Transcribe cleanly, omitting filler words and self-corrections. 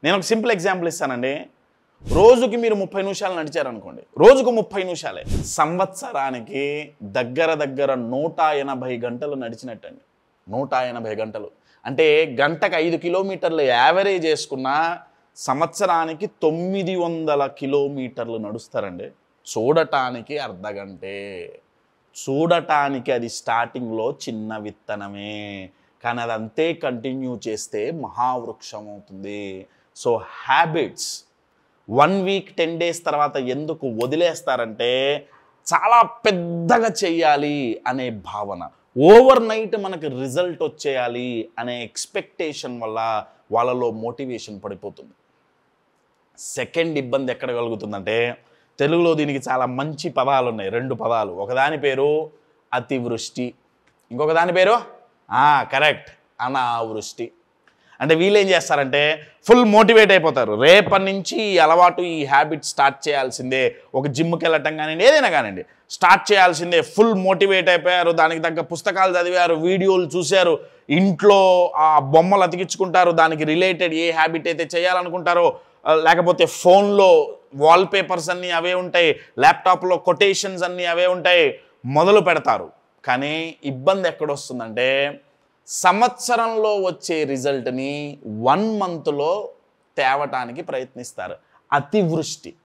నేను ఒక simple example ఇస్తానండి. రోజుకి మీరు 30 నిమిషాలు నడిచారనుకోండి, రోజుకు 30 నిమిషాలే, సంవత్సరానికి దగ్గర 180 గంటలు నడిచినట్టండి. 180 గంటలు అంటే గంటకు 5 కిలోమీటర్లు యావరేజ్ చేసుకున్న సంవత్సరానికి 900 కిలోమీటర్లు నడుస్తారండి. చూడటానికి అర్ధగంటే, చూడటానికి అది స్టార్టింగ్లో చిన్న విత్తనమే, కానీ అది అంతే కంటిన్యూ చేస్తే మహావృక్షం అవుతుంది. సో హ్యాబిట్స్ 1 వీక్ 10 డేస్ తర్వాత ఎందుకు వదిలేస్తారంటే చాలా పెద్దగా చెయ్యాలి అనే భావన, ఓవర్ నైట్ మనకు రిజల్ట్ వచ్చేయాలి అనే ఎక్స్పెక్టేషన్ వల్ల వాళ్ళలో మోటివేషన్ పడిపోతుంది. సెకండ్ ఇబ్బంది ఎక్కడ కలుగుతుందంటే, తెలుగులో దీనికి చాలా మంచి పదాలు ఉన్నాయి, 2 పదాలు. ఒకదాని పేరు అతివృష్టి, ఇంకొక దాని పేరు కరెక్ట్ అనావృష్టి. అంటే వీళ్ళు ఏం చేస్తారంటే ఫుల్ మోటివేట్ అయిపోతారు, రేపటి నుంచి ఈ అలవాటు, ఈ హ్యాబిట్ స్టార్ట్ చేయాల్సిందే, ఒక జిమ్కి వెళ్ళటం కానివ్వండి, ఏదైనా కానివ్వండి స్టార్ట్ చేయాల్సిందే. ఫుల్ మోటివేట్ అయిపోయారు, దానికి తగ్గ పుస్తకాలు చదివారు, వీడియోలు చూశారు, ఇంట్లో ఆ బొమ్మలు అతికించుకుంటారు, దానికి రిలేటెడ్ ఏ హ్యాబిట్ అయితే చేయాలనుకుంటారో, లేకపోతే ఫోన్లో వాల్పేపర్స్ అన్నీ అవే ఉంటాయి, ల్యాప్టాప్లో కొటేషన్స్ అన్నీ అవే ఉంటాయి, మొదలు పెడతారు. కానీ ఇబ్బంది ఎక్కడొస్తుందంటే సంవత్సరంలో వచ్చే రిజల్ట్ని 1 మంత్లో తేవటానికి ప్రయత్నిస్తారు. అతివృష్టి.